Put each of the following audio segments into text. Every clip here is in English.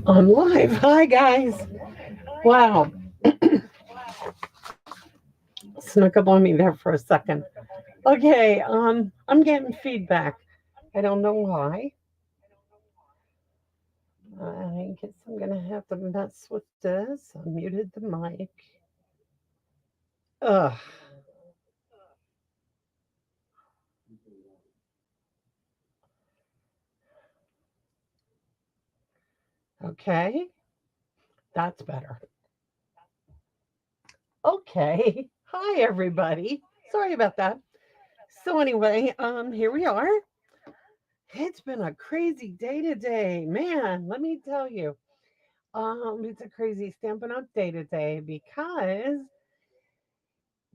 I'm live. Hi, guys. Wow. Snuck up on me there for a second. Okay, I'm getting feedback. I don't know why. I guess I'm gonna have to mess with this. I muted the mic. Ugh. Okay, that's better. Okay. Hi, everybody. Sorry about that. So anyway, here we are. It's been a crazy day today, man. Let me tell you. It's a crazy Stampin' Up! Day today because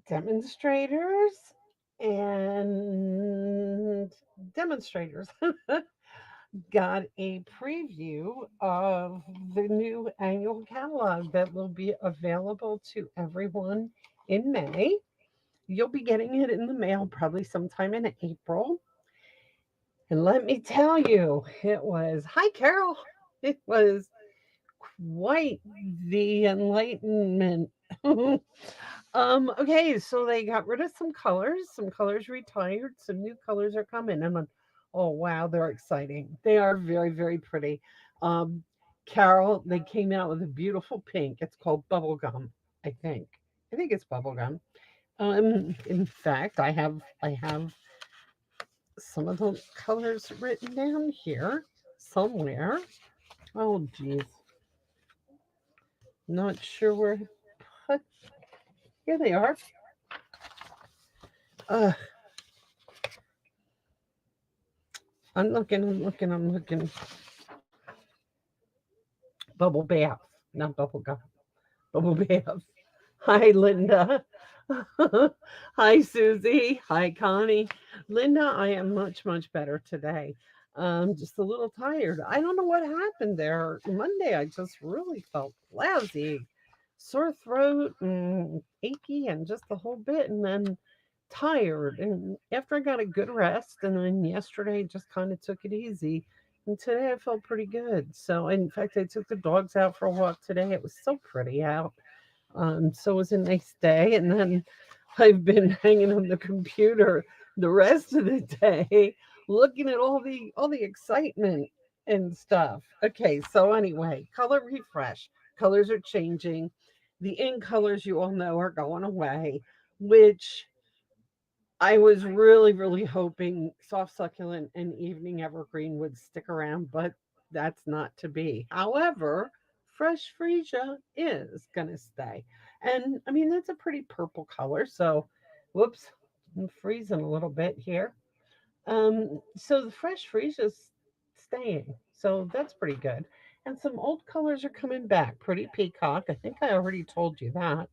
demonstrators and demonstrators got a preview of the new annual catalog that will be available to everyone in May. You'll be getting it in the mail probably sometime in April. And let me tell you, it was, hi, Carol. It was quite the enlightenment. Okay, so they got rid of some colors retired, some new colors are coming. Oh wow, they're exciting. They are very, very pretty. Um, Carol, they came out with a beautiful pink. It's called bubblegum, I think. I think it's bubblegum. In fact, I have some of the colors written down here somewhere. Oh geez, not sure where to put. Here they are. Uh, I'm looking. Bubble bath, not bubble gum. Bubble bath. Hi, Linda. Hi, Susie. Hi, Connie. Linda, I am much, much better today. Just a little tired. I don't know what happened there. Monday, I just really felt lousy, sore throat, and achy, and just a whole bit. And then tired. And after I got a good rest, and then yesterday just kind of took it easy. And today I felt pretty good. So, in fact, I took the dogs out for a walk today. It was so pretty out. So it was a nice day. And then I've been hanging on the computer the rest of the day, looking at all the excitement and stuff. Okay, so anyway, color refresh. Colors are changing. The in colors you all know are going away, which I was really, really hoping soft succulent and evening evergreen would stick around, but that's not to be. However, fresh freesia is going to stay. And I mean, that's a pretty purple color. So, whoops, I'm freezing a little bit here. So the fresh freesia's staying. So that's pretty good. And some old colors are coming back. Pretty peacock. I think I already told you that.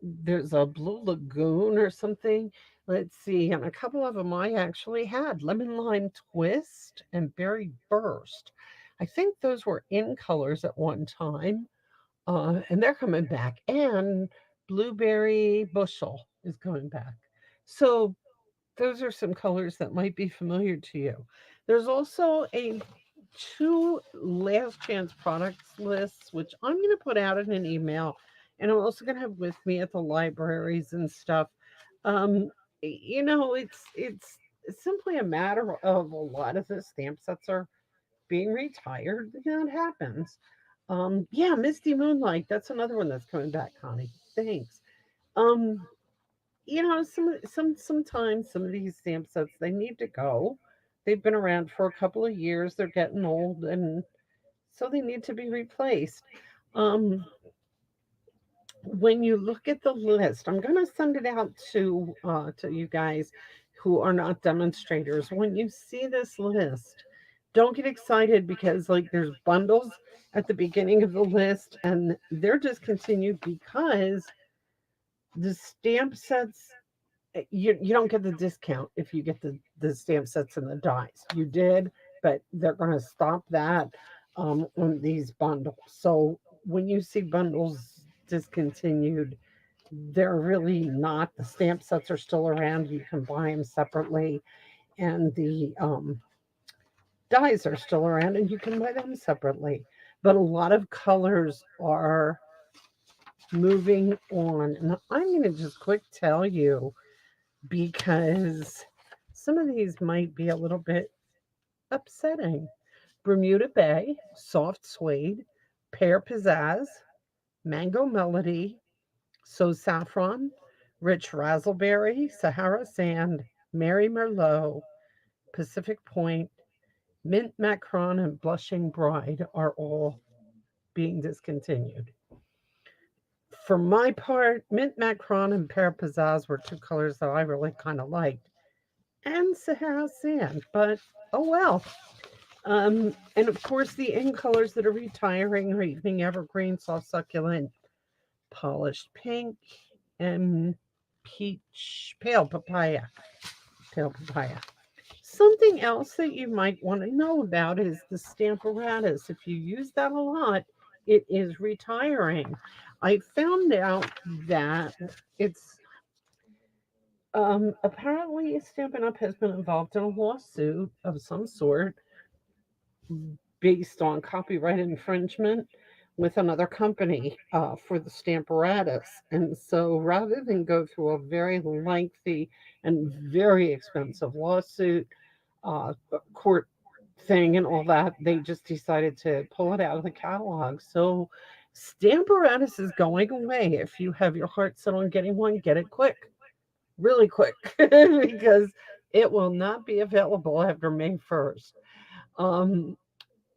There's a blue lagoon or something. Let's see, and a couple of them I actually had lemon lime twist and berry burst. I think those were in colors at one time, and they're coming back. And blueberry bushel is coming back. So those are some colors that might be familiar to you. There's also a two last chance products lists, which I'm going to put out in an email, and I'm also going to have with me at the libraries and stuff. Um, it's simply a matter of a lot of the stamp sets are being retired. That happens. Yeah, Misty Moonlight. That's another one that's coming back, Connie. Thanks. Um, sometimes some of these stamp sets they need to go. They've been around for a couple of years. They're getting old, and so they need to be replaced. Um, when you look at the list, I'm going to send it out to you guys who are not demonstrators. When you see this list, don't get excited because like there's bundles at the beginning of the list, and they're discontinued because the stamp sets you don't get the discount if you get the stamp sets and the dies. You did, but they're going to stop that on these bundles. So when you see bundles discontinued, they're really not. The stamp sets are still around. You can buy them separately, and the dies are still around, and you can buy them separately. but a lot of colors are moving on. And I'm going to just quick tell you because some of these might be a little bit upsetting. Bermuda Bay, soft suede, pear pizzazz, mango melody, so saffron, rich raspberry, Sahara sand, Mary Merlot, Pacific Point, mint macron, and blushing bride are all being discontinued. For my part, mint macron and pear pizzazz were two colors that I really kind of liked, and Sahara sand, but oh well. And of course, the in colors that are retiring are evening evergreen, soft succulent, polished pink, and peach, pale papaya. Pale papaya. Something else that you might want to know about is the stamparatus. If you use that a lot, it is retiring. I found out that it's apparently Stampin' Up! Has been involved in a lawsuit of some sort based on copyright infringement with another company for the stamparatus. And so rather than go through a very lengthy and very expensive lawsuit, court thing and all that, they just decided to pull it out of the catalog. So stamparatus is going away. If you have your heart set on getting one, get it quick, really quick, because it will not be available after May 1st. Um,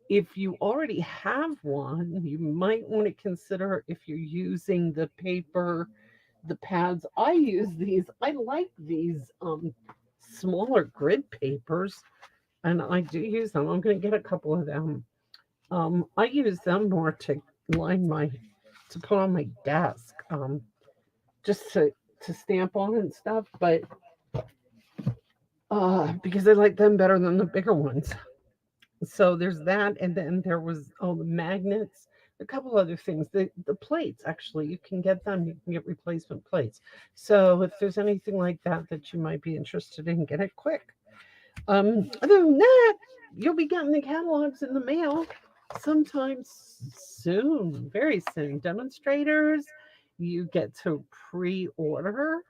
if you already have one, you might want to consider if you're using the paper, the pads. I use these. I like these smaller grid papers, and I do use them. I'm going to get a couple of them. I use them more to line my to put on my desk, just to stamp on and stuff. But because I like them better than the bigger ones. So there's that, and then there was the magnets, a couple other things. The plates, actually, you can get them. You can get replacement plates. So if there's anything like that that you might be interested in, get it quick. Other than that, you'll be getting the catalogs in the mail sometime soon, very soon. Demonstrators, you get to pre-order.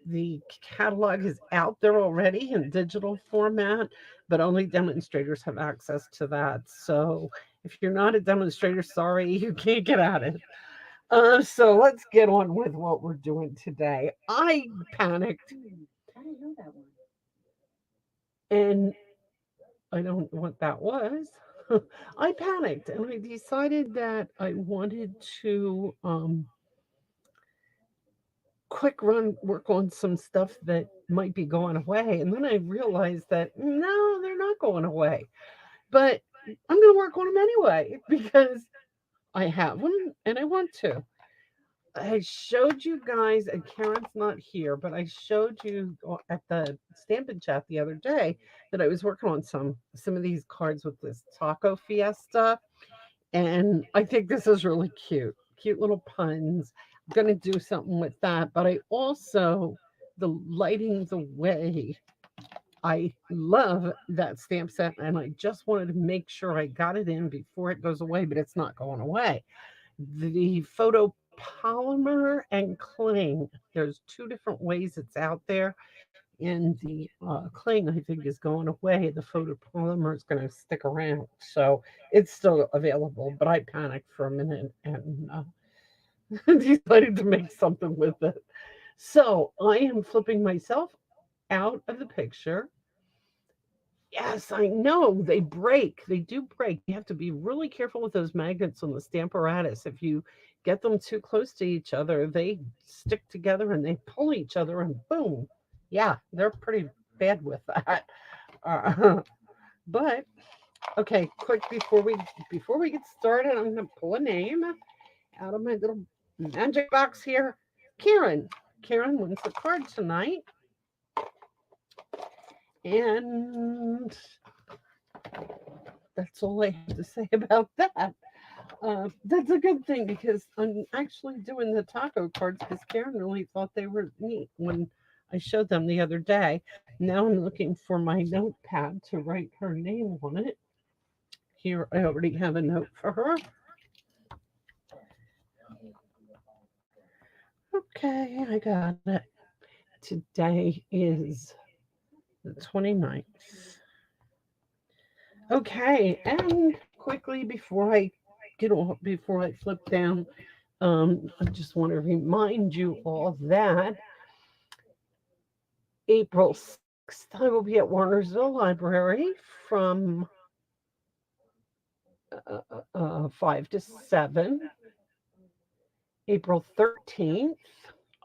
The catalog is out there already in digital format, but only demonstrators have access to that. So if you're not a demonstrator, sorry, you can't get at it. So let's get on with what we're doing today. I panicked. I didn't know that one. And I don't know what that was. I panicked and I decided that I wanted to quick run work on some stuff that might be going away. And then I realized that no, they're not going away. But I'm going to work on them anyway because I have them and I want to. I showed you guys, and Karen's not here, but I showed you at the Stampin' Chat the other day that I was working on some of these cards with this Taco Fiesta, and I think this is really cute. Cute little puns. I'm gonna do something with that, but I also the lighting the way. I love that stamp set, and I just wanted to make sure I got it in before it goes away, but it's not going away. The photopolymer and cling. There's two different ways it's out there, and the cling I think is going away. The photopolymer is going to stick around, so it's still available. But I panicked for a minute and decided to make something with it. So I am flipping myself out of the picture. Yes, I know. They break. They do break. You have to be really careful with those magnets on the stamparatus. If you get them too close to each other, they stick together and they pull each other and boom. Yeah, they're pretty bad with that. Uh, but okay, quick before we get started, I'm gonna pull a name out of my little magic box here. Karen. Karen wins the card tonight. And that's all I have to say about that. That's a good thing because I'm actually doing the taco cards because Karen really thought they were neat when I showed them the other day. Now I'm looking for my notepad to write her name on it. Here, I already have a note for her. Okay, I got it. Today is the 29th. Okay, and quickly before I flip down, I just want to remind you all that April 6th, I will be at Warnersville Library from 5 to 7. April 13th,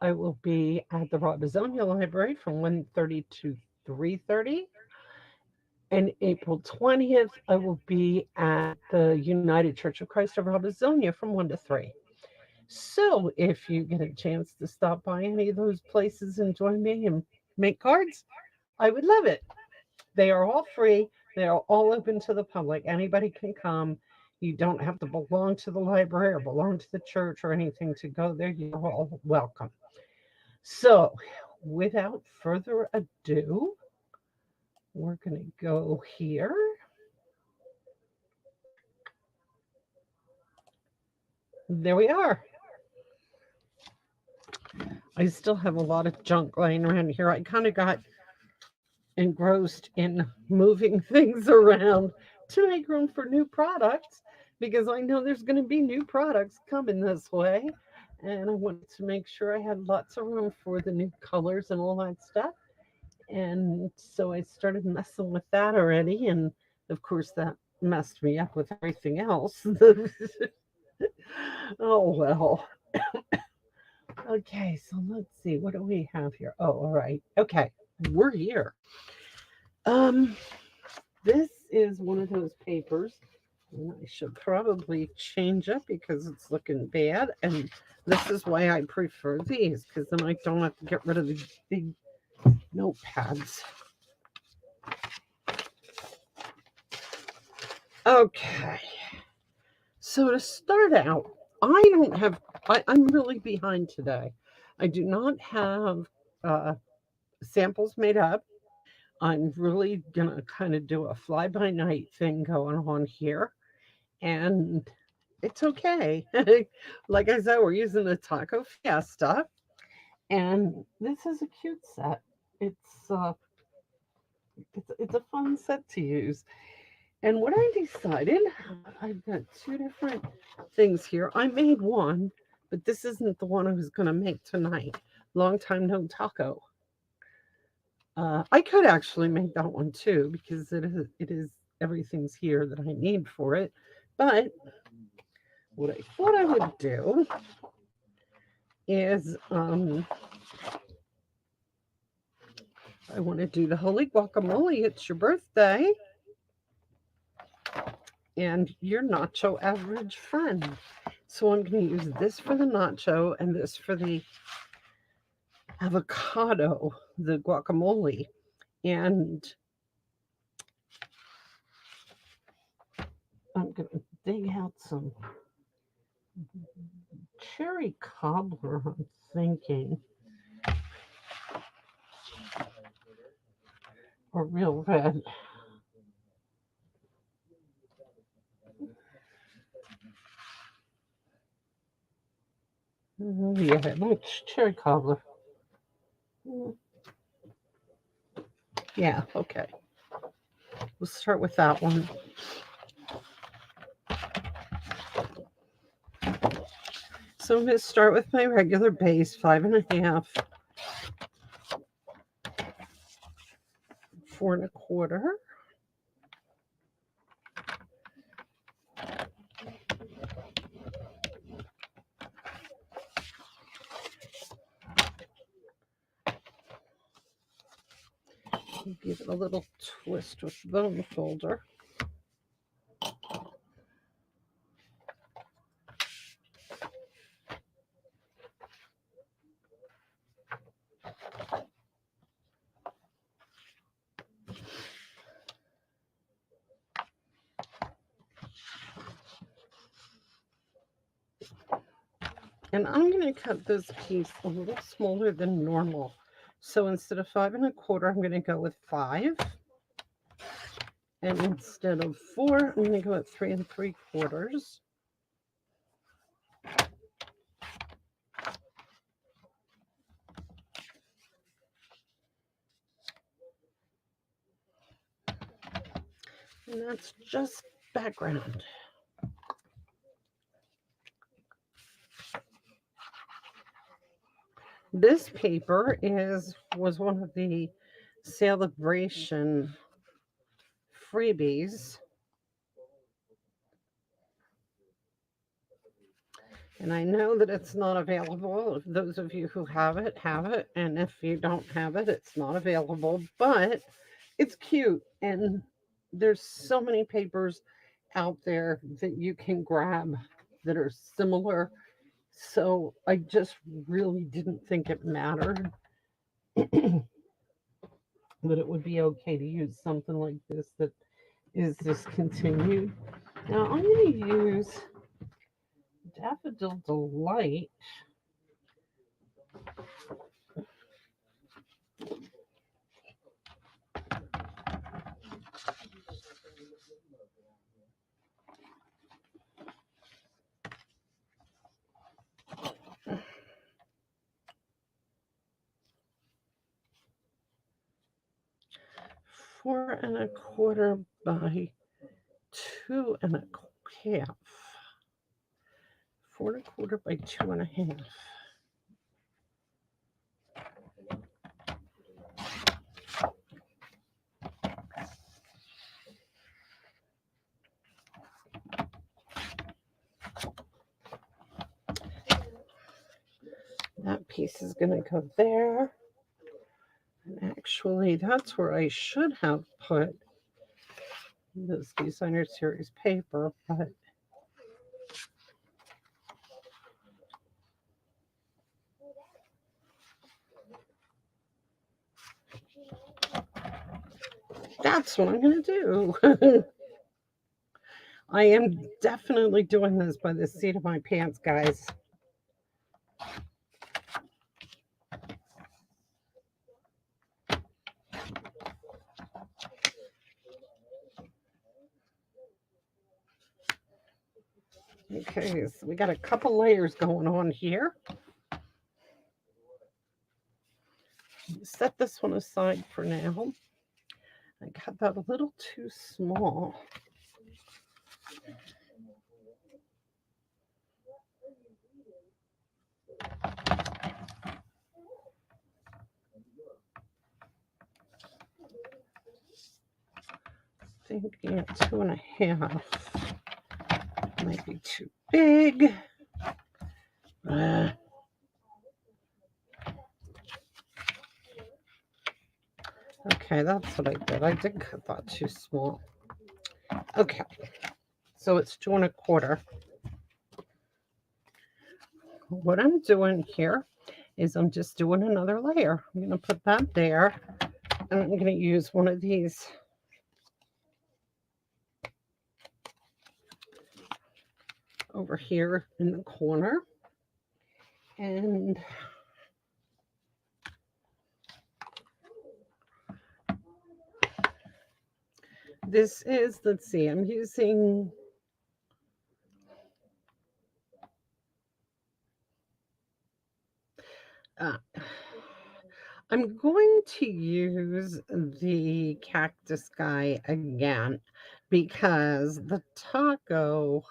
I will be at the Robisonia Library from 1:30 to 3:30. And April 20th, I will be at the United Church of Christ of Robisonia from 1 to 3. So if you get a chance to stop by any of those places and join me and make cards, I would love it. They are all free. They are all open to the public. Anybody can come. You don't have to belong to the library or belong to the church or anything to go there. You're all welcome. So, without further ado, we're going to go here. There we are. I still have a lot of junk laying around here. I kind of got engrossed in moving things around to make room for new products because I know there's going to be new products coming this way. And I wanted to make sure I had lots of room for the new colors and all that stuff. And so I started messing with that already. And of course, that messed me up with everything else. Oh, well. Okay, so let's see. What do we have here? Oh, all right. Okay, we're here. Um, this is one of those papers. And I should probably change it because it's looking bad. And this is why I prefer these, because then I don't have to get rid of the big notepads. Okay. So to start out, I'm really behind today. I do not have samples made up. I'm really going to kind of do a fly by night thing going on here. And it's okay. Like I said, we're using the Taco Fiesta. And this is a cute set. It's uh it's a fun set to use. And what I decided, I've got two different things here. I made one, but this isn't the one I was going to make tonight. Long time no taco. I could actually make that one too because it is everything's here that I need for it. But what I thought I would do is I want to do the holy guacamole. It's your birthday. And your nacho average friend. So I'm going to use this for the nacho and this for the avocado, the guacamole. And I'm going to dig out some cherry cobbler, I'm thinking. Or real red. Yeah, it's cherry cobbler. Yeah, okay. We'll start with that one. So I'm going to start with my regular base, 5.5, 4.25. Give it a little twist with the bone folder. And I'm going to cut this piece a little smaller than normal. So instead of 5.25, I'm going to go with 5. And instead of 4, I'm going to go at 3 3/4. And that's just background. This paper was one of the celebration freebies. And I know that it's not available. Those of you who have it, have it. And if you don't have it, it's not available. But it's cute. And there's so many papers out there that you can grab that are similar. So I just really didn't think it mattered that it would be okay to use something like this that is discontinued. Now I'm going to use Daffodil Delight. Four and a quarter by 2 1/2. 4 1/4 by 2 1/2. That piece is going to go there. And actually, that's where I should have put this designer series paper, but that's what I'm going to do. I am definitely doing this by the seat of my pants, guys. Okay, so we got a couple layers going on here. Set this one aside for now. I cut that a little too small. Thinking 2 1/2 might be too big. Okay, that's what I did. I did cut that too small. Okay, so it's 2 1/4. What I'm doing here is I'm just doing another layer. I'm going to put that there, and I'm going to use one of these over here in the corner. And this is, let's see, I'm using I'm going to use the cactus guy again because the taco,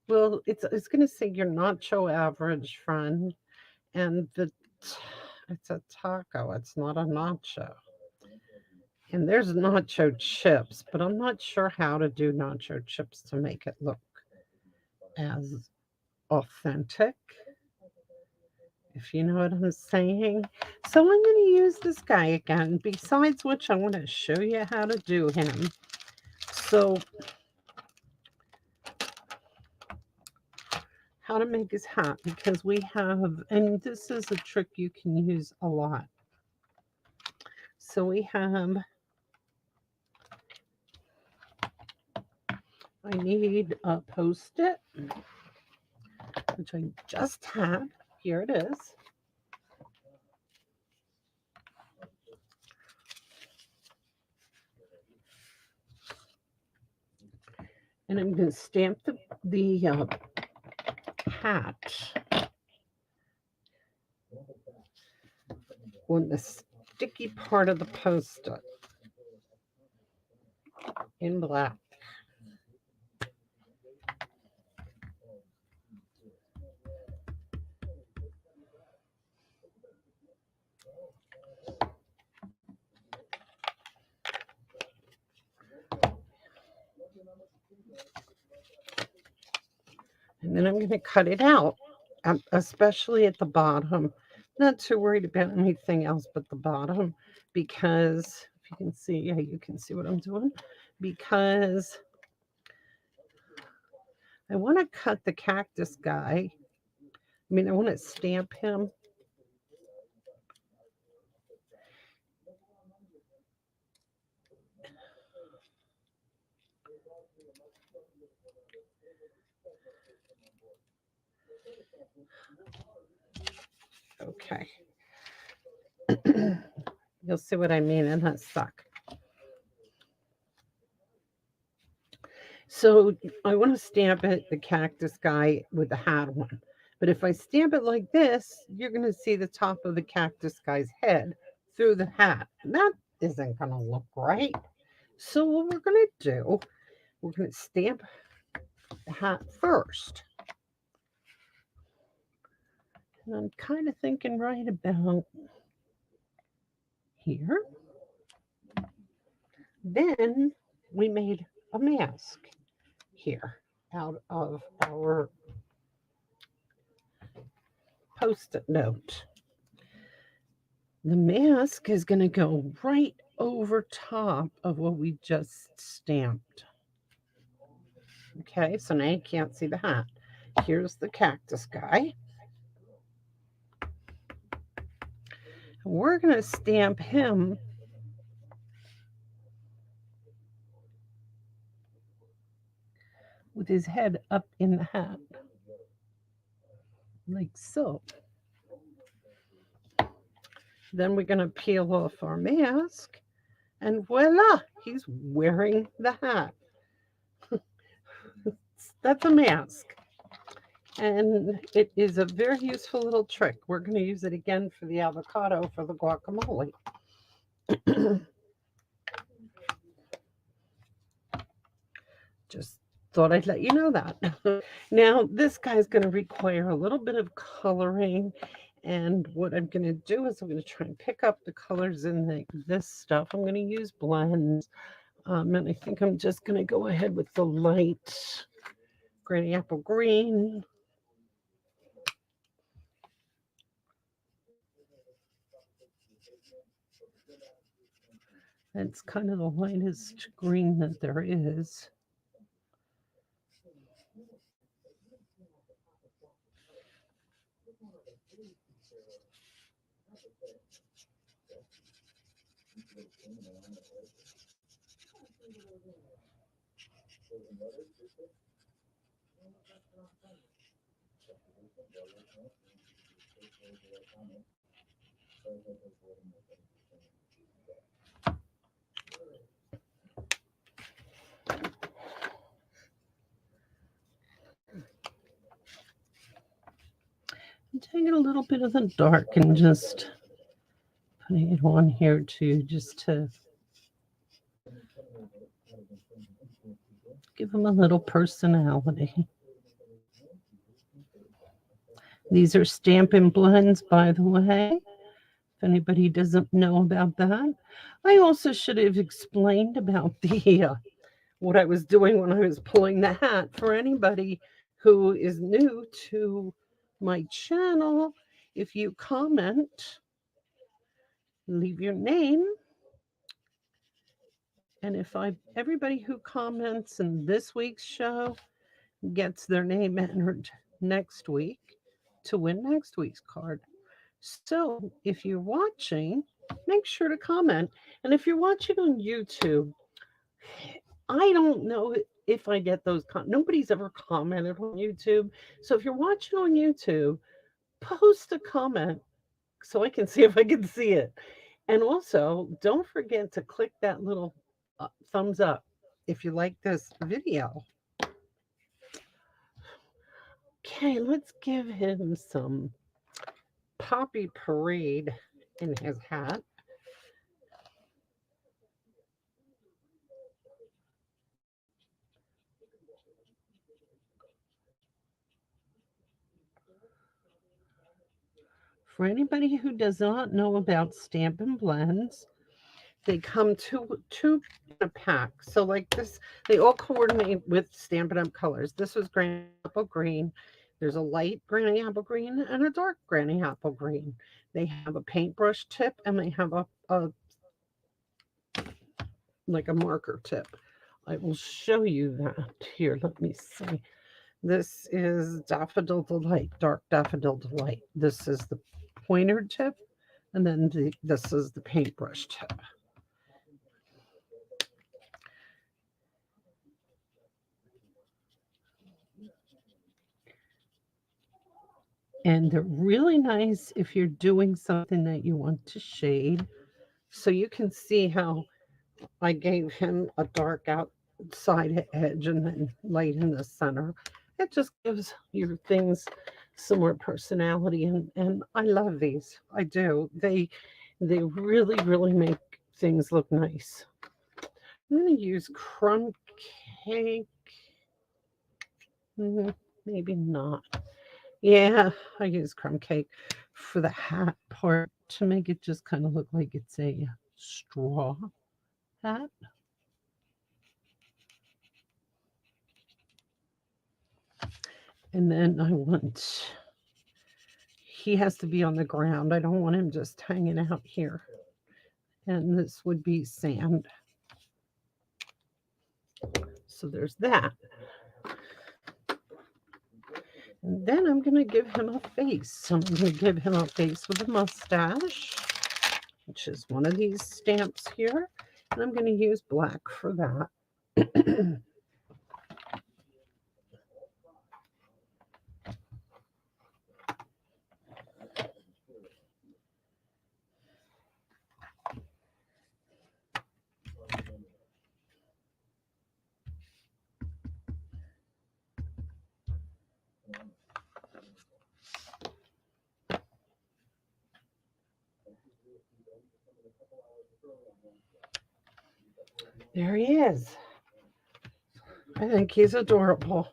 well, it's going to say you're nacho average friend, and it's a taco. It's not a nacho. And there's nacho chips, but I'm not sure how to do nacho chips to make it look as authentic, if you know what I'm saying. So I'm going to use this guy again, besides which I want to show you how to do him. So how to make his hat, because we have, and this is a trick you can use a lot. So we have, I need a Post-it, which I just had. Here it is. And I'm going to stamp the hat on the sticky part of the post-it in black. And then I'm going to cut it out, especially at the bottom. Not too worried about anything else but the bottom, because if you can see, yeah, you can see what I'm doing, because I want to cut the cactus guy. I mean, I want to stamp him. Okay. You'll see what I mean in a sec. So I want to stamp it, the cactus guy with the hat on. But if I stamp it like this, you're going to see the top of the cactus guy's head through the hat. And that isn't going to look right. So what we're going to do, we're going to stamp the hat first. And I'm kind of thinking right about here. Then we made a mask here out of our post-it note. The mask is going to go right over top of what we just stamped. Okay, so now you can't see the hat. Here's the cactus guy. We're going to stamp him with his head up in the hat, like so. Then we're going to peel off our mask, and voila, he's wearing the hat. That's a mask. And it is a very useful little trick. We're going to use it again for the avocado for the guacamole. Just thought I'd let you know that. Now, this guy's going to require a little bit of coloring. And what I'm going to do is I'm going to try and pick up the colors in this stuff. I'm going to use blends. And I think I'm just going to go ahead with the light granny apple green. That's kind of the lightest green that there is. I'm taking a little bit of the dark and just putting it on here too, just to give them a little personality. These are Stampin' Blends, by the way, if anybody doesn't know about that. I also should have explained about the what I was doing when I was pulling the hat for anybody who is new to my channel. If you comment, leave your name. And if everybody who comments in this week's show gets their name entered next week to win next week's card. So if you're watching, make sure to comment. And if you're watching on YouTube, I don't know if I get those. Nobody's ever commented on YouTube. So if you're watching on YouTube, post a comment so I can see if I can see it. And also, don't forget to click that little thumbs up if you like this video. Okay, let's give him some Poppy Parade in his hat. For anybody who does not know about Stampin' Blends, they come two in a pack. So like this, they all coordinate with Stampin' Up! Colors. This was Granny Apple Green. There's a light Granny Apple Green and a dark Granny Apple Green. They have a paintbrush tip and they have a like a marker tip. I will show you that here. Let me see. This is Daffodil Delight, Dark Daffodil Delight. This is the pointer tip, and then this is the paintbrush tip. And they're really nice if you're doing something that you want to shade. So you can see how I gave him a dark outside edge and then light in the center. It just gives your things some more personality, and I love these. I do. They really, really make things look nice. I'm going to use crumb cake. Maybe not. Yeah, I use crumb cake for the hat part to make it just kind of look like it's a straw hat. And then I want, he has to be on the ground. I don't want him just hanging out here. And this would be sand. So there's that. And then I'm going to give him a face. I'm going to give him a face with a mustache, which is one of these stamps here. And I'm going to use black for that. There he is. I think he's adorable.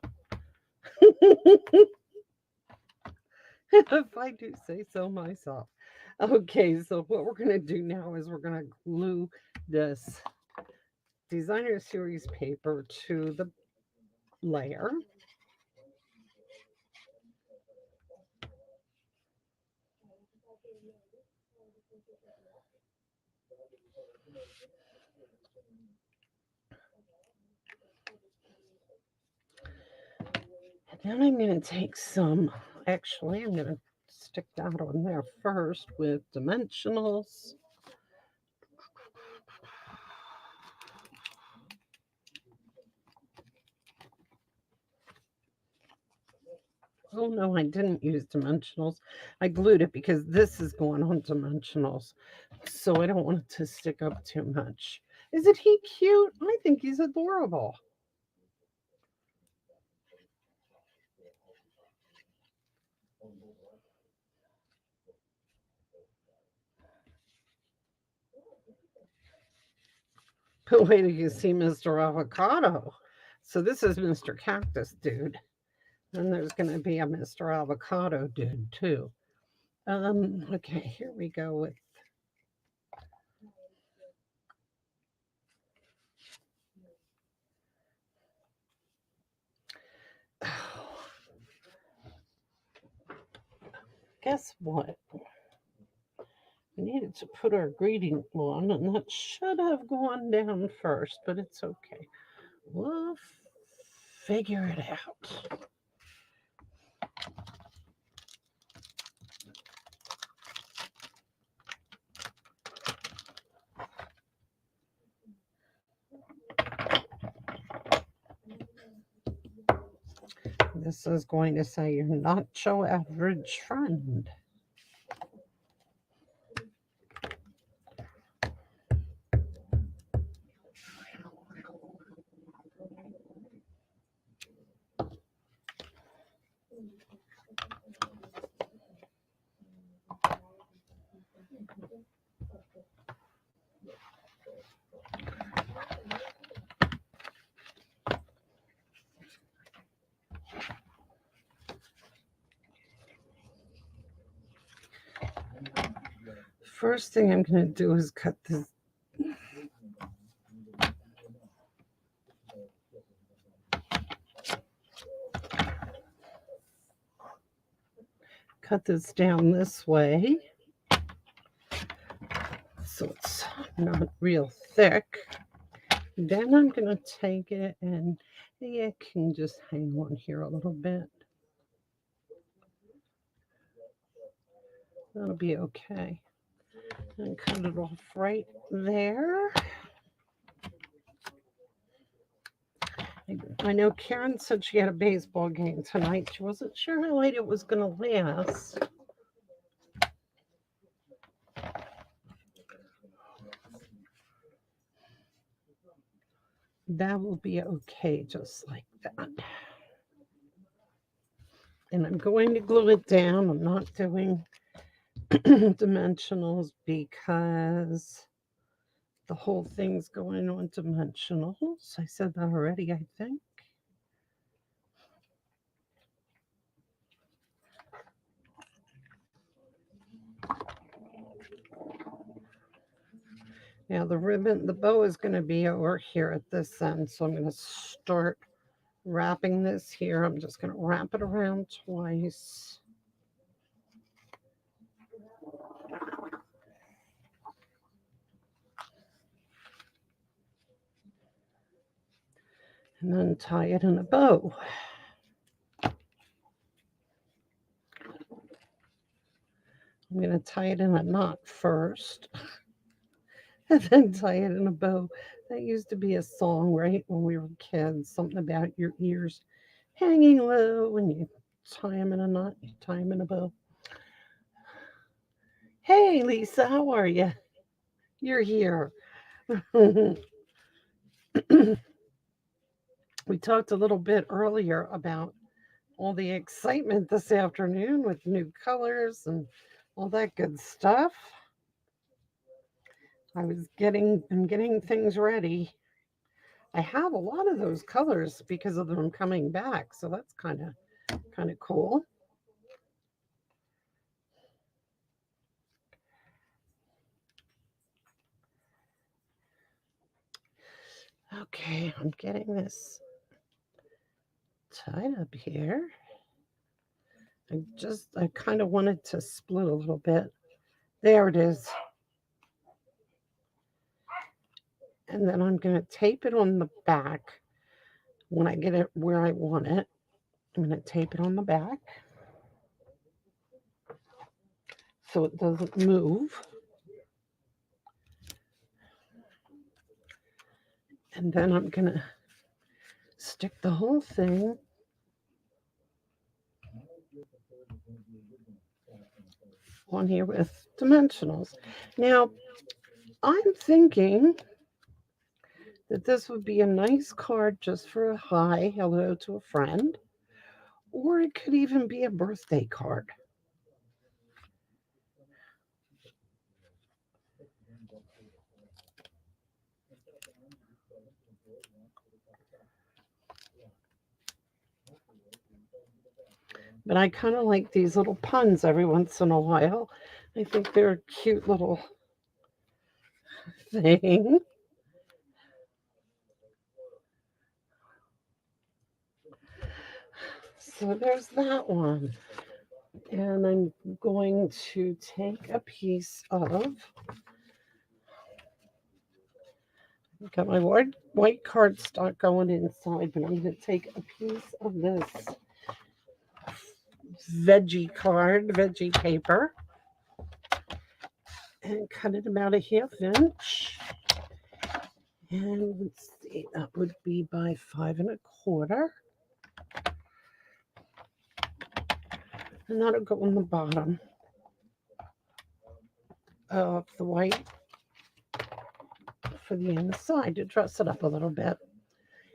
If I do say so myself. Okay, so what we're going to do now is we're going to glue this designer series paper to the layer. And then I'm going to take some, actually, I'm going to stick that on there first with dimensionals. Oh no, I didn't use dimensionals. I glued it because this is going on dimensionals. So I don't want it to stick up too much. Isn't he cute? I think he's adorable. But wait till you see Mr. Avocado. So this is Mr. Cactus Dude. And there's going to be a Mr. Avocado Dude too. Okay, here we go with guess what? We needed to put our greeting on, and that should have gone down first, but it's okay. We'll figure it out. This is going to say you're not your average friend. First thing I'm going to do is cut this. Cut this down this way so it's not real thick. Then I'm going to take it and it can just hang on here a little bit. That'll be okay. And cut it off right there. I know Karen said she had a baseball game tonight. She wasn't sure how late it was going to last. That will be okay, just like that. And I'm going to glue it down. I'm not doing dimensionals because the whole thing's going on dimensionals. I said that already, I think. Now the bow is going to be over here at this end, so I'm going to start wrapping this here. I'm just going to wrap it around twice. And then tie it in a bow. I'm going to tie it in a knot first and then tie it in a bow. That used to be a song, right, when we were kids, something about your ears hanging low when you tie them in a knot, you tie them in a bow. Hey, Lisa, how are you? You're here. We talked a little bit earlier about all the excitement this afternoon with new colors and all that good stuff. I'm getting things ready. I have a lot of those colors because of them coming back, so that's kind of cool. Okay, I'm getting this tied up here. I kind of wanted to split a little bit. There it is. And then I'm going to tape it on the back when I get it where I want it. I'm going to tape it on the back so it doesn't move. And then I'm going to stick the whole thing on here with dimensionals. Now, I'm thinking that this would be a nice card just for a hi, hello to a friend, or it could even be a birthday card. But I kind of like these little puns every once in a while. I think they're a cute little thing. So there's that one. And I'm going to take a piece of, I've got my white cardstock going inside, but I'm going to take a piece of this veggie paper and cut it about a ½ inch. And let's see, that would be by 5 1/4. And that'll go on the bottom of the white for the inside to dress it up a little bit.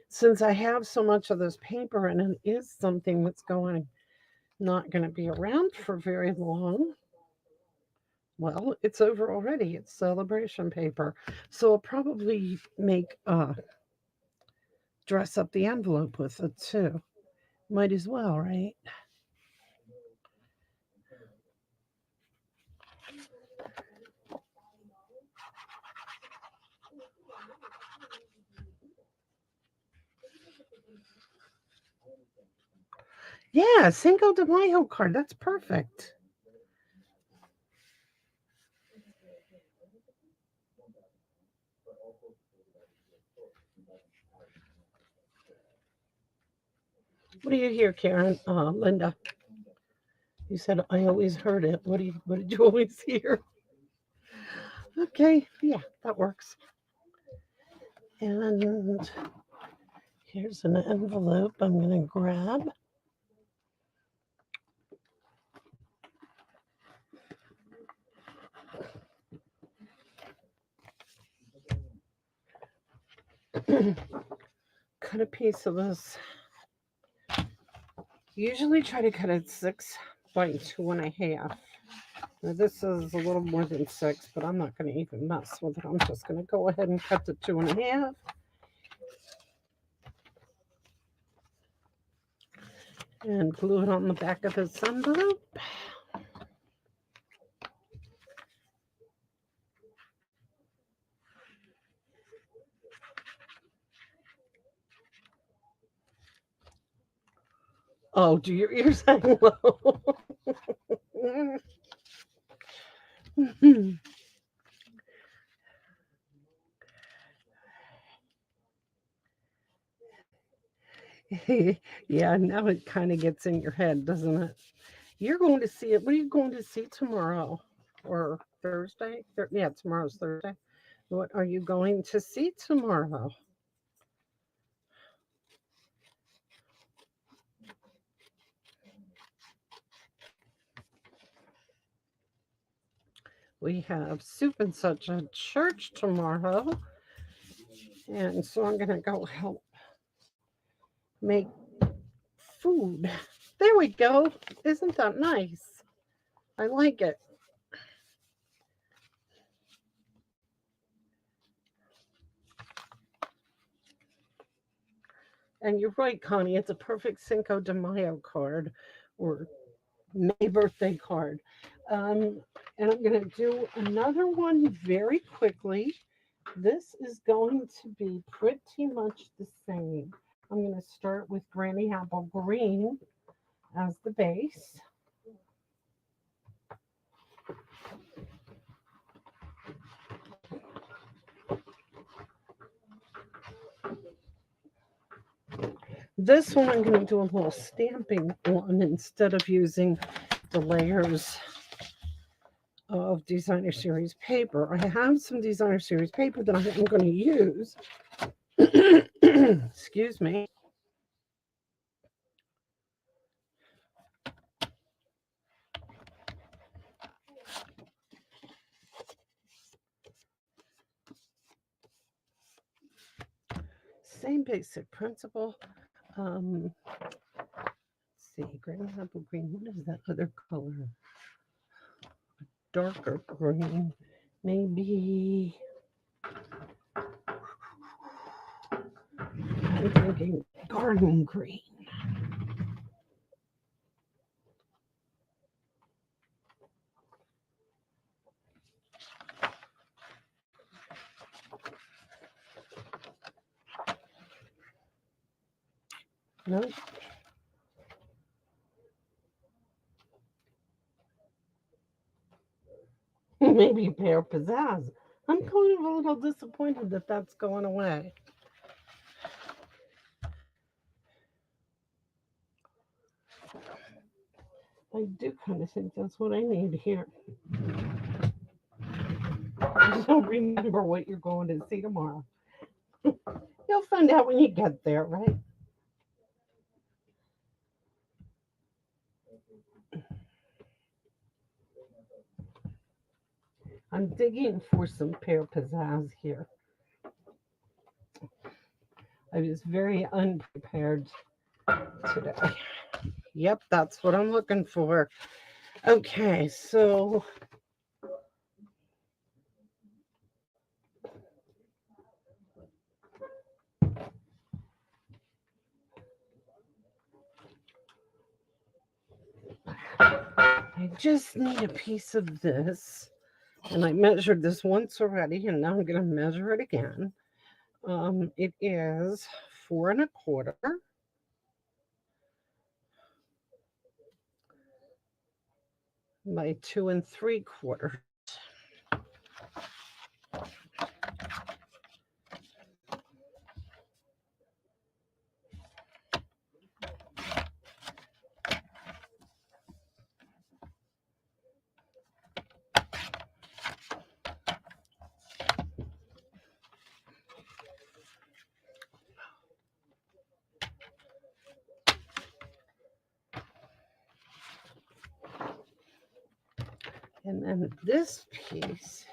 Since I have so much of this paper and it is something that's not going to be around for very long, well, it's over already. It's celebration paper. So I'll probably make dress up the envelope with it too. Might as well, right? Yeah, Cinco de Mayo card. That's perfect. What do you hear, Karen? Linda, you said I always heard it. What did you always hear? Okay, yeah, that works. And here's an envelope I'm going to grab. Cut a piece of this. Usually try to cut it 6 by 2.5. Now this is a little more than 6, but I'm not going to even mess with it. I'm just going to go ahead and cut to 2.5. And glue it on the back of this envelope. Oh, do your ears hang low? Yeah, now it kind of gets in your head, doesn't it? You're going to see it. What are you going to see tomorrow or Thursday? Yeah, tomorrow's Thursday. What are you going to see tomorrow? We have soup and such at church tomorrow. And so I'm going to go help make food. There we go. Isn't that nice? I like it. And you're right, Connie. It's a perfect Cinco de Mayo card or May birthday card. Um, and I'm going to do another one very quickly. This is going to be pretty much the same. I'm going to start with Granny Apple Green as the base. This one I'm going to do a little stamping on instead of using the layers of designer series paper. I have some designer series paper that I'm going to use. Excuse me. Same basic principle. Let's see, green apple green. What is that other color? Darker green. Maybe I'm thinking garden green. No, maybe a pair of pizzazz. I'm kind of a little disappointed that that's going away. I do kind of think that's what I need here. So remember what you're going to see tomorrow. You'll find out when you get there, right? I'm digging for some pear pizzazz here. I was very unprepared today. Yep, that's what I'm looking for. Okay, so I just need a piece of this. And I measured this once already, and now I'm going to measure it again. It is 4 1/4. by 2 3/4. And then this piece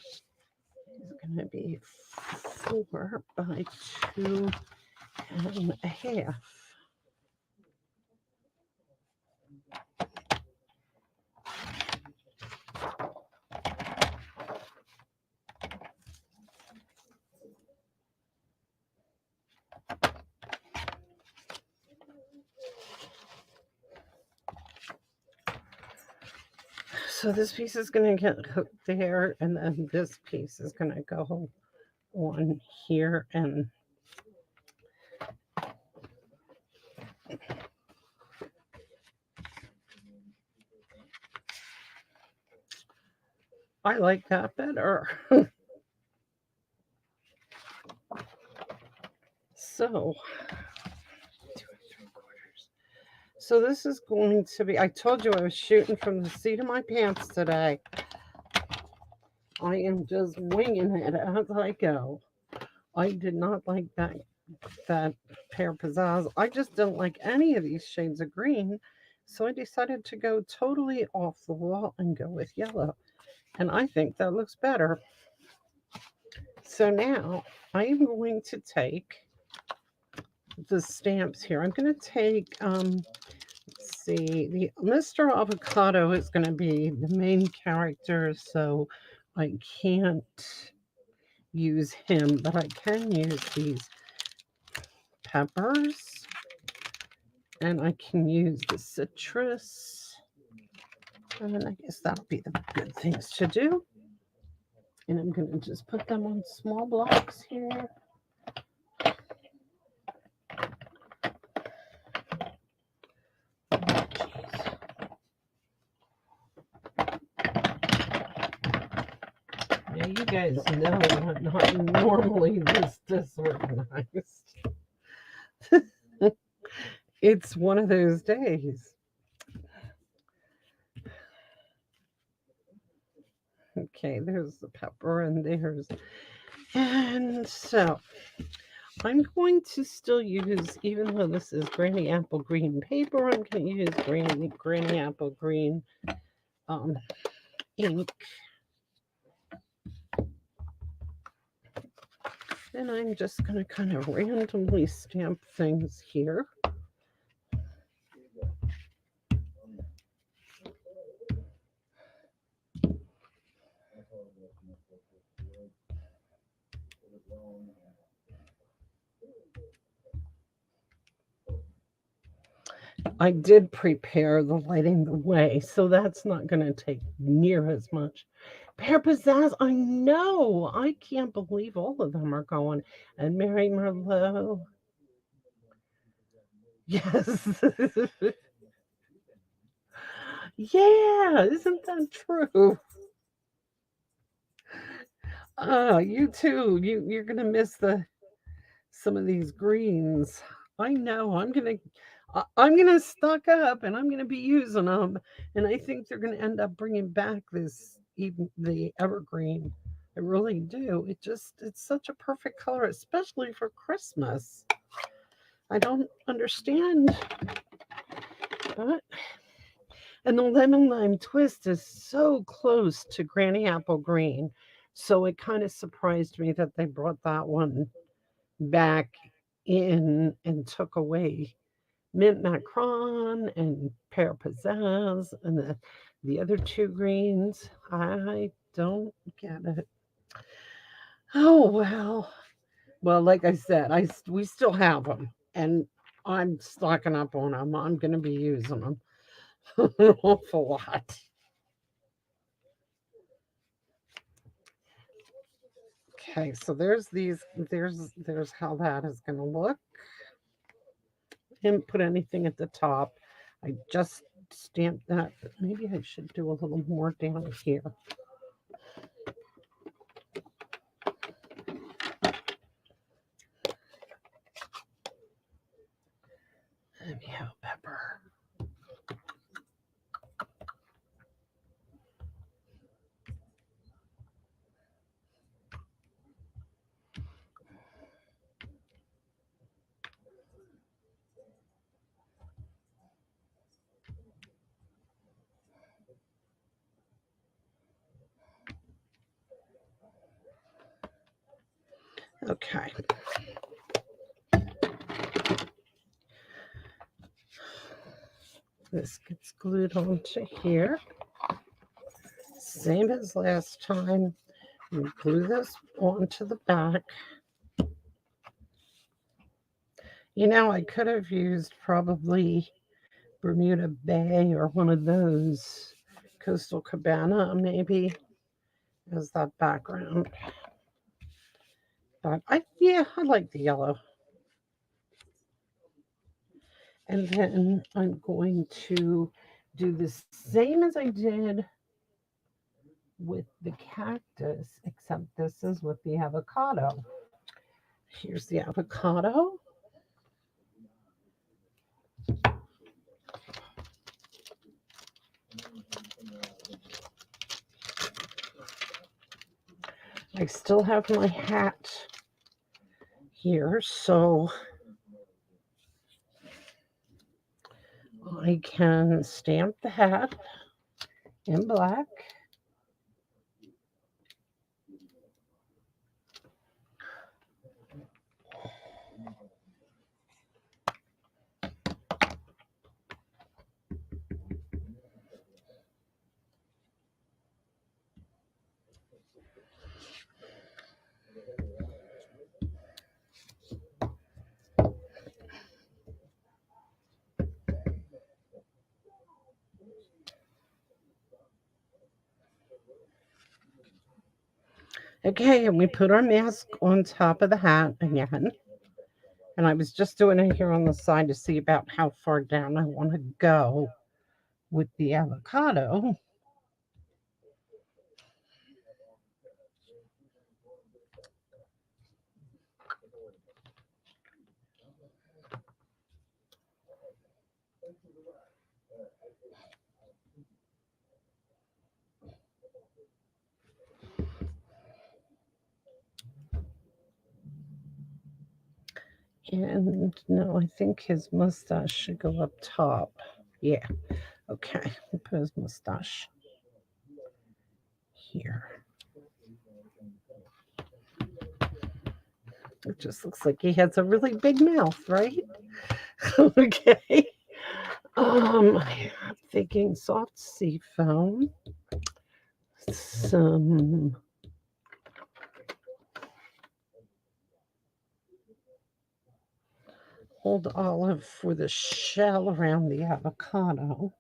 is going to be 4 by 2 1/2. So this piece is going to get hooked there, and then this piece is going to go on here. And I like that better. So 2 3/4. So this is going to be, I told you I was shooting from the seat of my pants today. I am just winging it as I go. I did not like that pear pizzazz. I just don't like any of these shades of green. So I decided to go totally off the wall and go with yellow. And I think that looks better. So now I am going to take the stamps here. I'm going to take, let's see, the Mr. Avocado is going to be the main character, so I can't use him, but I can use these peppers, and I can use the citrus, and I guess that'll be the good things to do. And I'm going to just put them on small blocks here. Yeah, you guys know I'm not normally this disorganized. It's one of those days. Okay, there's the pepper, and there's, and so I'm going to still use, even though this is Granny Apple Green paper, I'm going to use Granny Apple Green ink. And I'm just going to kind of randomly stamp things here. I did prepare the lighting the way, so that's not going to take near as much. Pear Pizzazz, I know. I can't believe all of them are going. And Mary Merlot. Yes. Yeah, isn't that true? You too. You're gonna miss some of these greens. I know. I'm gonna stock up, and I'm gonna be using them. And I think they're gonna end up bringing back this even the evergreen. I really do. It's such a perfect color, especially for Christmas. I don't understand, but and the lemon lime twist is so close to Granny Apple Green. So it kind of surprised me that they brought that one back in and took away mint macron and pear pizzazz and the other two greens. I don't get it. Oh well. Well, like I said, we still have them, and I'm stocking up on them. I'm going to be using them an awful lot. Okay, so there's these. There's how that is going to look. Didn't put anything at the top. I just stamp that, but maybe I should do a little more down here. Maybe have pepper. Okay. This gets glued onto here. Same as last time. We glue this onto the back. You know, I could have used probably Bermuda Bay or one of those, Coastal Cabana maybe, as that background. But I like the yellow. And then I'm going to do the same as I did with the cactus, except this is with the avocado. Here's the avocado. I still have my hat here, so I can stamp the hat in black. Okay, and we put our mask on top of the hat again. And I was just doing it here on the side to see about how far down I want to go with the avocado. And no, I think his mustache should go up top. Yeah. Okay. We'll put his mustache here. It just looks like he has a really big mouth, right? Okay. I'm thinking soft sea foam. Some old olive for the shell around the avocado.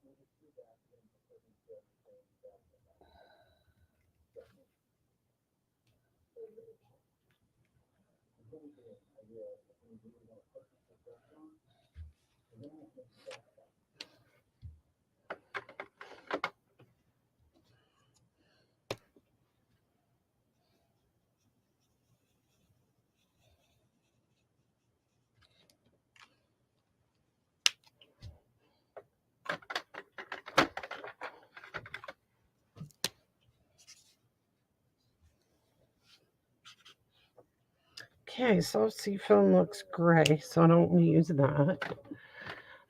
Okay, soft sea foam looks gray, so I don't want to use that.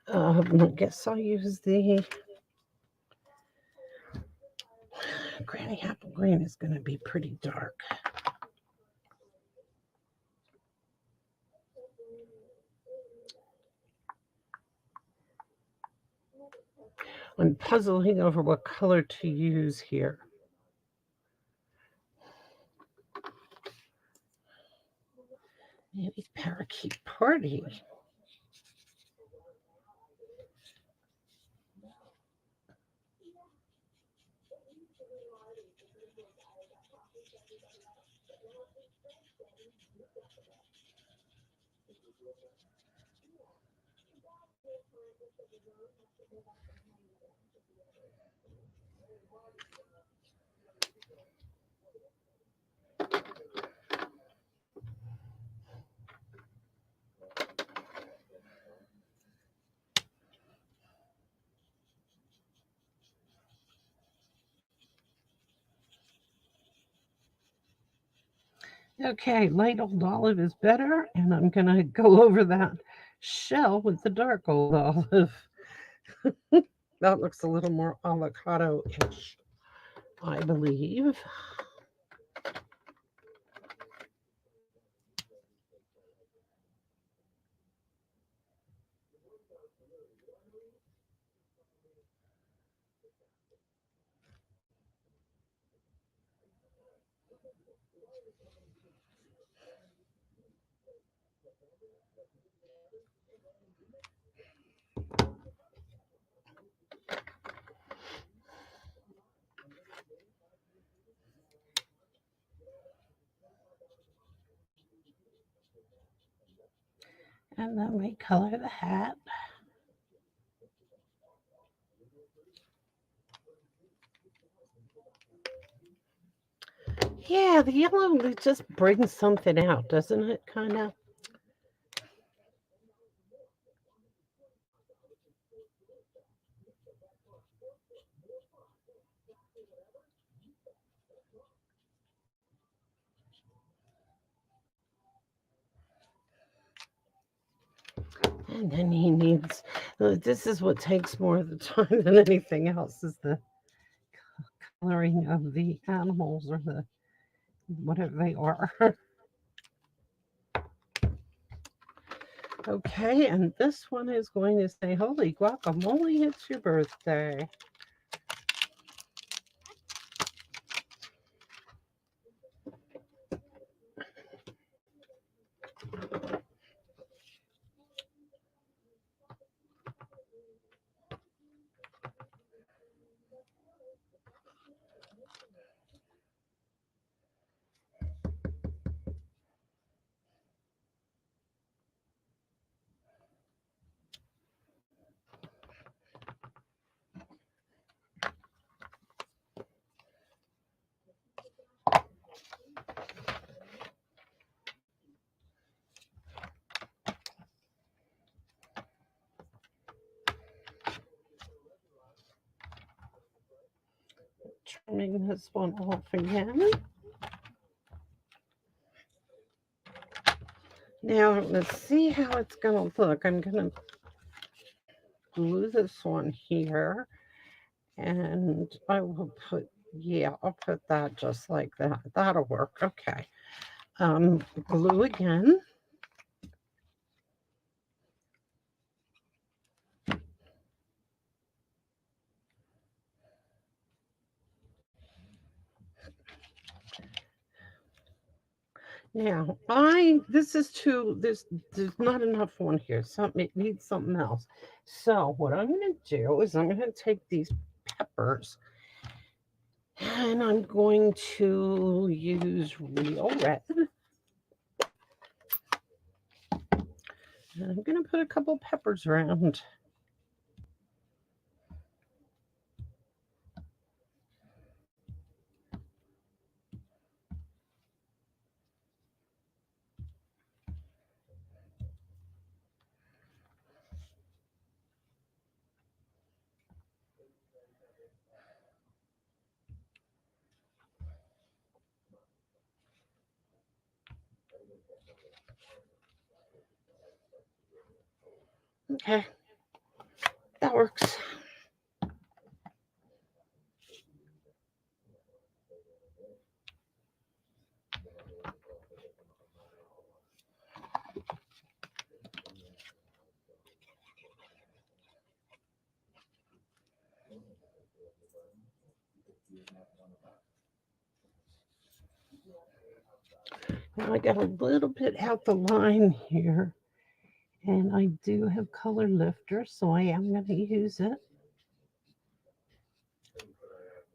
I guess I'll use the Granny Apple Green is going to be pretty dark. I'm puzzling over what color to use here. Maybe Parakeet Party. Okay, light old olive is better, and I'm going to go over that shell with the dark old olive. That looks a little more avocado-ish, I believe. And then we color the hat. Yeah, the yellow just brings something out, doesn't it? Kind of. And then he needs, this is what takes more of the time than anything else, is the coloring of the animals or the whatever they are. Okay, and this one is going to say, holy guacamole, it's your birthday. Trimming this one off again. Now, let's see how it's going to look. I'm going to glue this one here, and I will put, yeah, I'll put that just like that. That'll work. Okay. Glue again. Now, there's not enough one here. It needs something else. So what I'm going to do is I'm going to take these peppers and I'm going to use real red. And I'm going to put a couple peppers around. Okay, that works. Now I got a little bit out the line here, and I do have color lifter, so I am going to use it.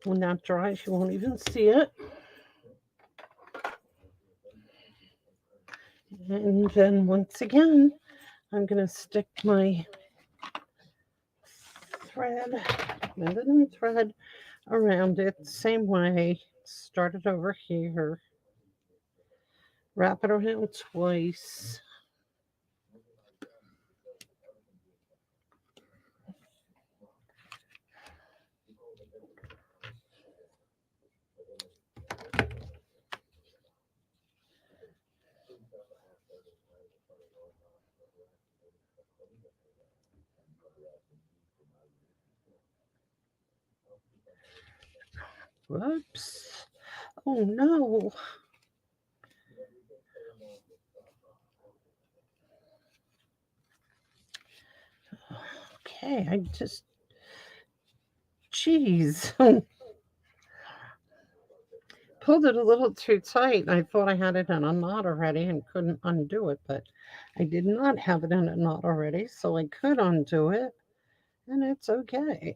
When that dries, you won't even see it. And then once again, I'm going to stick my thread, thread. around it same way. Start it over here. Wrap it around twice. Whoops. Oh no. Okay, I just, jeez, pulled it a little too tight. I thought I had it in a knot already and couldn't undo it, but I did not have it in a knot already, so I could undo it, and it's okay.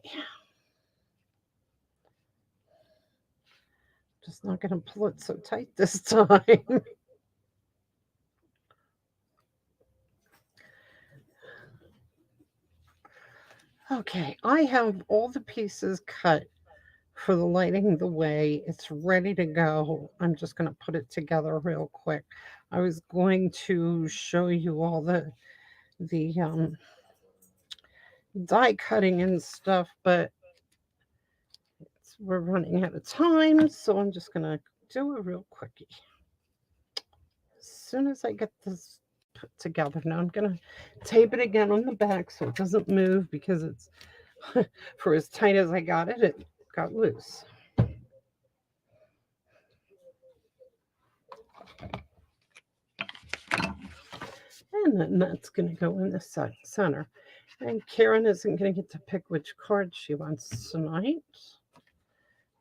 Just not going to pull it so tight this time. Okay, I have all the pieces cut for the lighting the way. It's ready to go. I'm just going to put it together real quick. I was going to show you all the die cutting and stuff, but we're running out of time, so I'm just going to do it real quickie. As soon as I get this put together, now I'm going to tape it again on the back so it doesn't move because it's for as tight as I got it, it got loose. And then that's going to go in the center. And Karen isn't going to get to pick which card she wants tonight.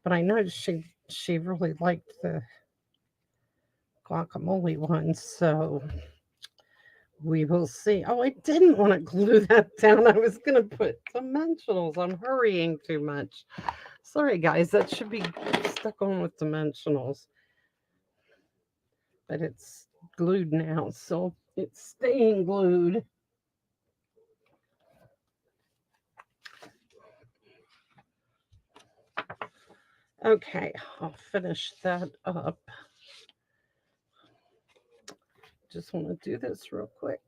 But I know she really liked the guacamole one, so we will see. Oh, I didn't want to glue that down. I was going to put dimensionals. I'm hurrying too much. Sorry, guys. That should be stuck on with dimensionals. But it's glued now, so it's staying glued. Okay, I'll finish that up. Just want to do this real quick.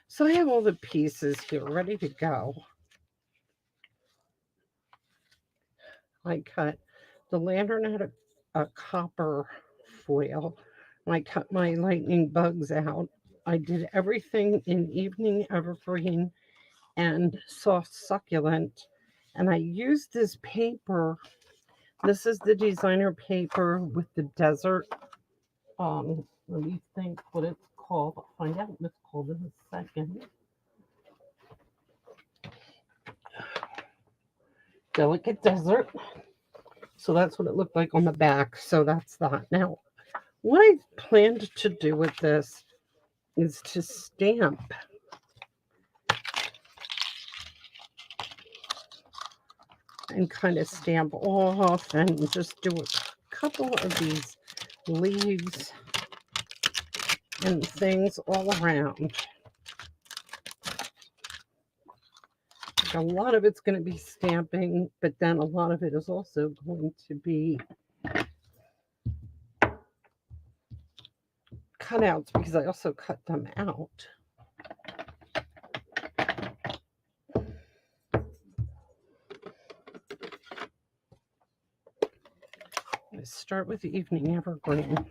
So I have all the pieces here ready to go. I cut the lantern out of a copper foil. I cut my lightning bugs out. I did everything in evening evergreen and soft succulent. And I used this paper. This is the designer paper with the desert. Let me think what it's called. I'll find out what it's called in a second. Delicate Desert. So that's what it looked like on the back. So that's that. Now, what I planned to do with this is to stamp and kind of stamp off and just do a couple of these leaves and things all around. A lot of it's going to be stamping, but then a lot of it is also going to be cutouts because I also cut them out. Let's start with the evening evergreen.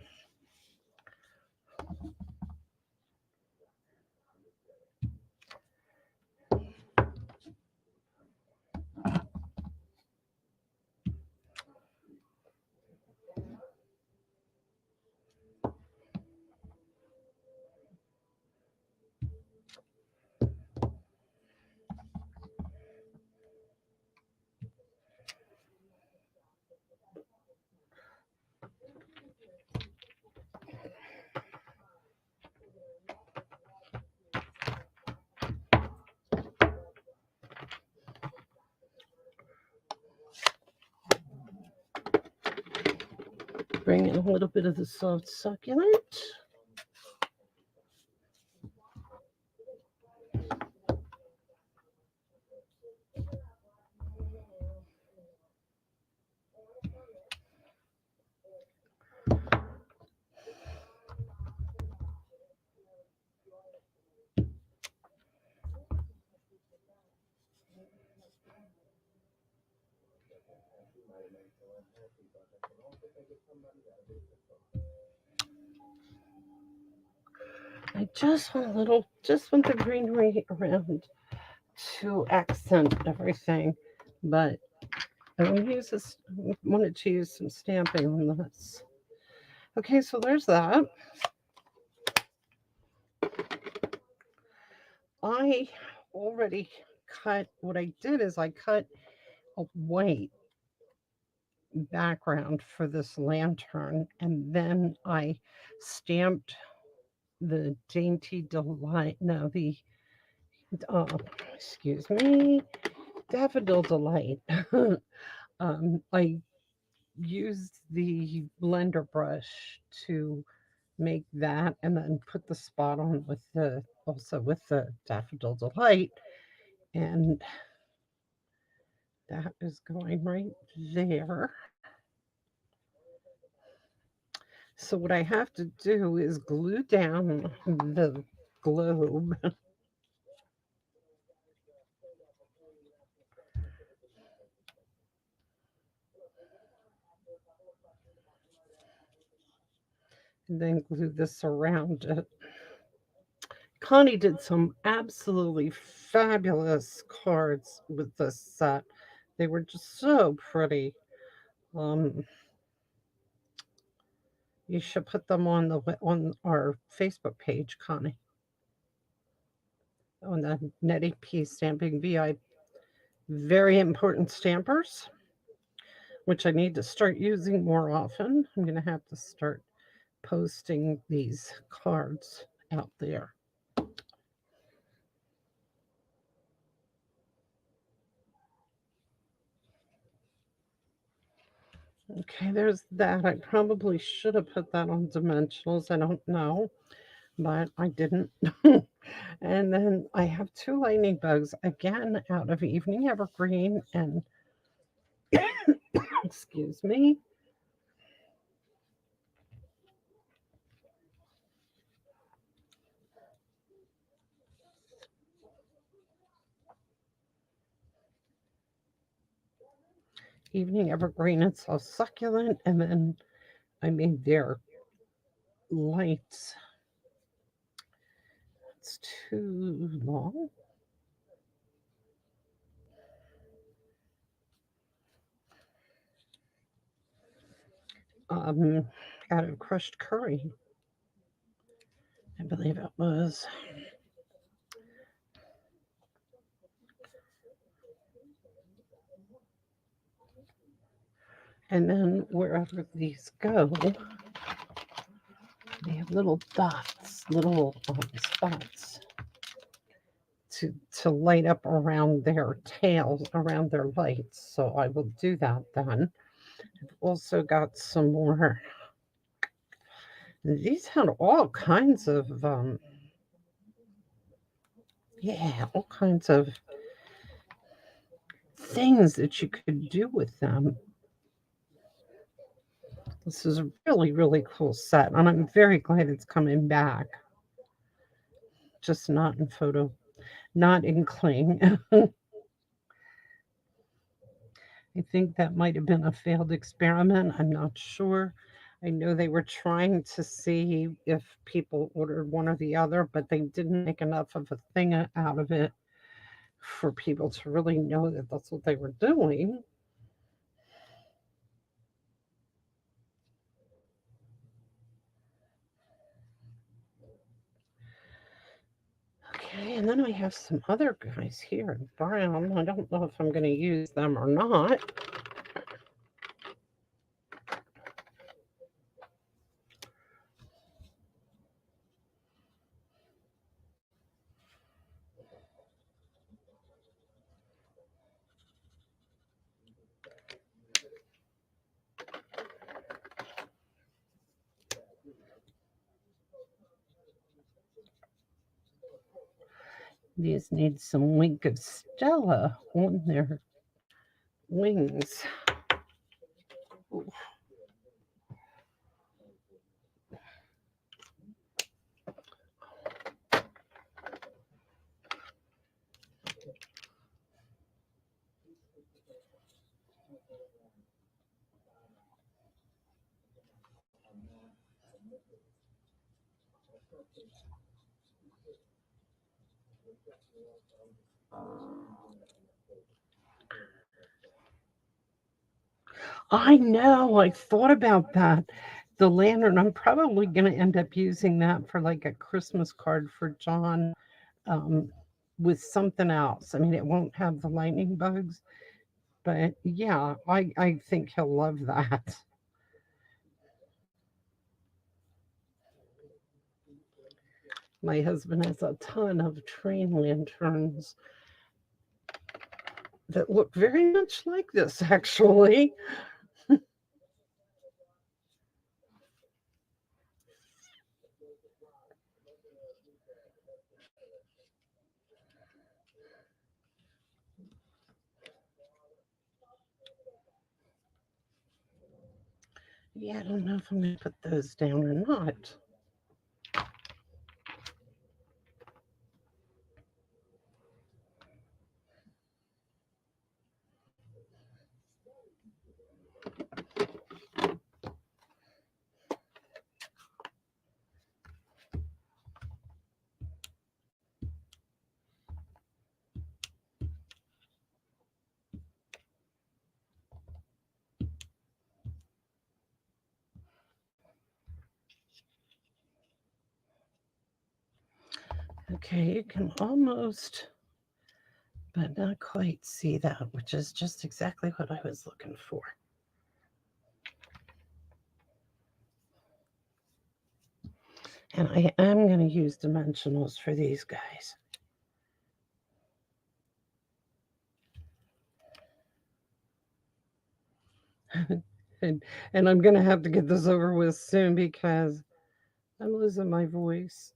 Bring in a little bit of the soft succulent. I just want a little, just want the greenery around to accent everything. But I want to use this, wanted to use some stamping on this. Okay, so there's that. I already cut, what I did is I cut a white background for this lantern, and then I stamped the Dainty Delight, no, the, uh, excuse me, Daffodil Delight. I used the blender brush to make that and then put the spot on with the, also with the Daffodil Delight, and that is going right there. So what I have to do is glue down the globe. And then glue this around it. Connie did some absolutely fabulous cards with this set. They were just so pretty. Um, you should put them on on our Facebook page, Connie, on the Nettie P Stamping VI. Very important stampers, which I need to start using more often. I'm going to have to start posting these cards out there. Okay, there's that. I probably should have put that on dimensionals. I don't know, but I didn't. And then I have two lightning bugs again out of Evening Evergreen and excuse me, Evening Evergreen. It's so succulent, and then I made their lights. It's too long. Um, Out of crushed curry, I believe it was. And then wherever these go, they have little dots, little spots to light up around their tails, around their lights. So I will do that then. I've also got some more. These had all kinds of, yeah, all kinds of things that you could do with them. This is a really, really cool set, and I'm very glad it's coming back. Just not in photo, not in cling. I think that might have been a failed experiment. I'm not sure. I know they were trying to see if people ordered one or the other, but they didn't make enough of a thing out of it for people to really know that that's what they were doing. Okay, and then I have some other guys here in brown. I don't know if I'm going to use them or not. These need some Wink of Stella on their wings. Ooh. I know. I thought about that. The lantern, I'm probably going to end up using that for like a Christmas card for John um, with something else. I mean, it won't have the lightning bugs, but yeah, I think he'll love that. My husband has a ton of train lanterns that look very much like this, actually. Yeah, I don't know if I'm going to put those down or not. Okay, you can almost, but not quite see that, which is just exactly what I was looking for. And I am going to use dimensionals for these guys. and, and I'm going to have to get this over with soon because I'm losing my voice.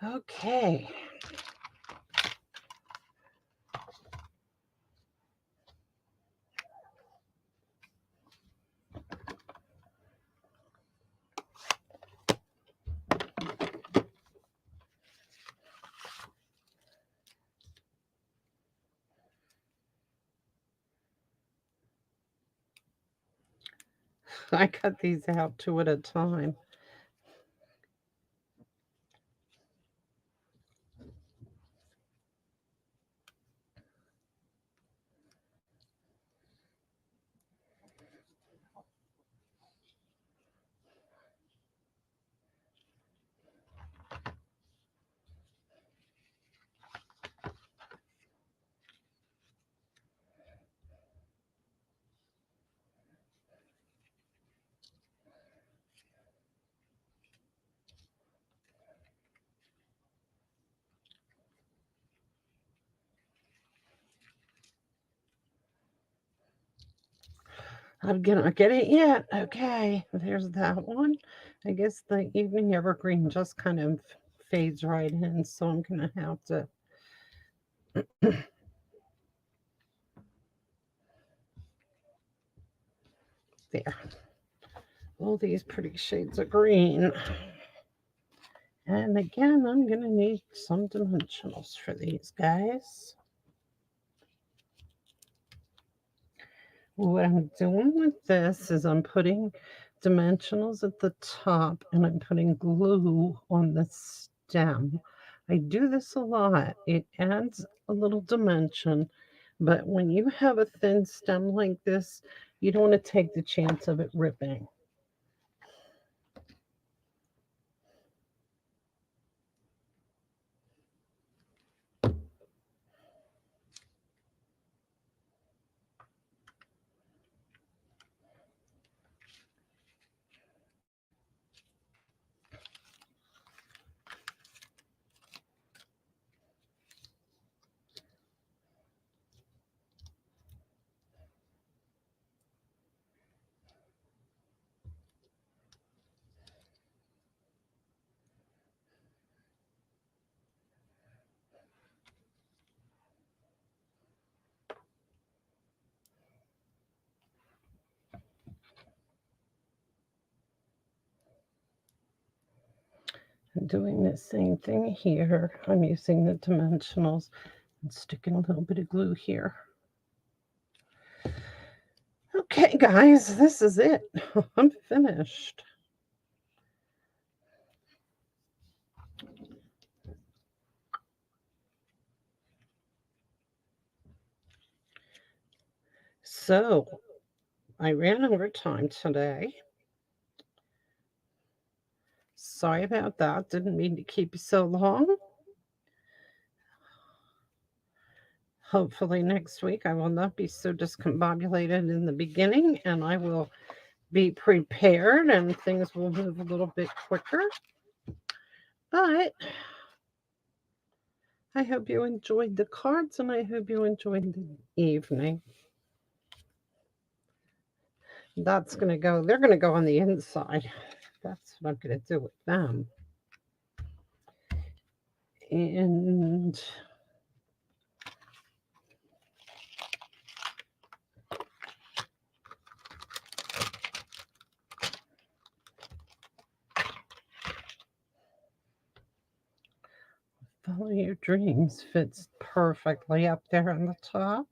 Okay. I cut these out two at a time. I'm gonna get it yet. Okay, there's that one. I guess the evening evergreen just kind of fades right in, so I'm gonna have to. There. All these pretty shades of green. And again, I'm gonna need some dimensionals for these guys. What I'm doing with this is I'm putting dimensionals at the top and I'm putting glue on the stem. I do this a lot. It adds a little dimension, but when you have a thin stem like this, you don't want to take the chance of it ripping. Doing the same thing here. I'm using the dimensionals and sticking a little bit of glue here. Okay, guys, this is it. I'm finished. So I ran over time today. Sorry about that. Didn't mean to keep you so long. Hopefully, next week I will not be so discombobulated in the beginning and I will be prepared and things will move a little bit quicker. But I hope you enjoyed the cards and I hope you enjoyed the evening. That's going to go, they're going to go on the inside. That's what I'm going to do with them. And follow your dreams fits perfectly up there on the top.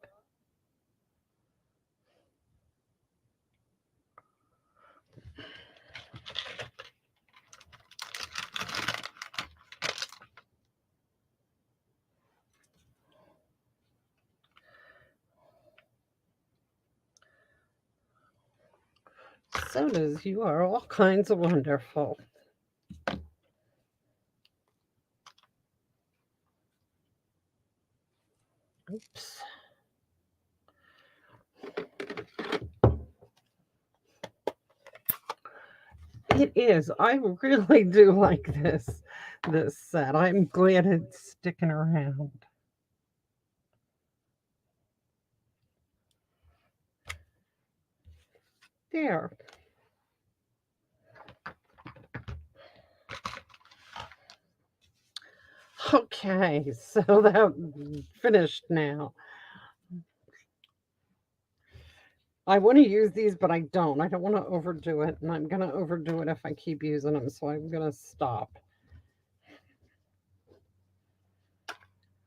So does you are all kinds of wonderful. Oops. It is. I really do like this set. I'm glad it's sticking around. There. Okay, so that finished now. I want to use these, but I don't. I don't want to overdo it, and I'm going to overdo it if I keep using them, so I'm going to stop.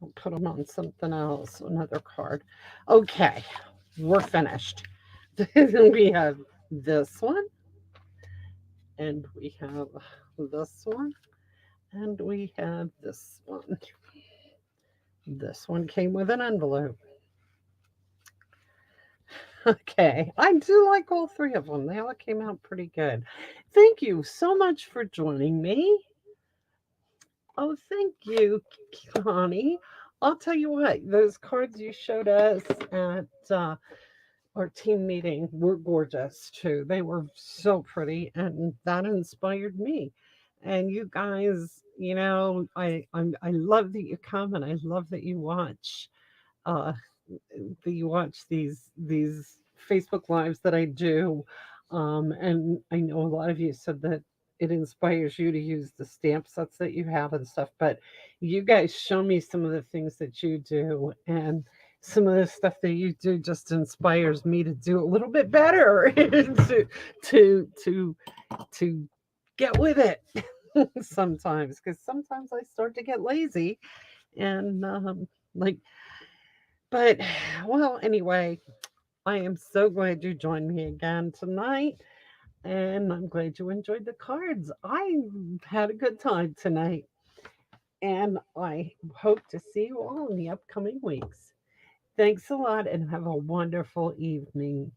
I'll put them on something else, another card. Okay, we're finished. We have this one, and we have this one, and we have this one. This one came with an envelope. Okay, I do like all three of them. They all came out pretty good. Thank you so much for joining me. Oh, thank you, Connie. I'll tell you what, those cards you showed us at our team meeting were gorgeous too. They were so pretty, and that inspired me. And you guys, I love that you come and I love that you watch. Uh, that you watch these Facebook lives that I do. And I know a lot of you said that it inspires you to use the stamp sets that you have and stuff, but you guys show me some of the things that you do and some of the stuff that you do just inspires me to do a little bit better to to get with it sometimes because sometimes I start to get lazy and like but well anyway I am so glad you joined me again tonight, and I'm glad you enjoyed the cards. I had a good time tonight, and I hope to see you all in the upcoming weeks. Thanks a lot, and have a wonderful evening.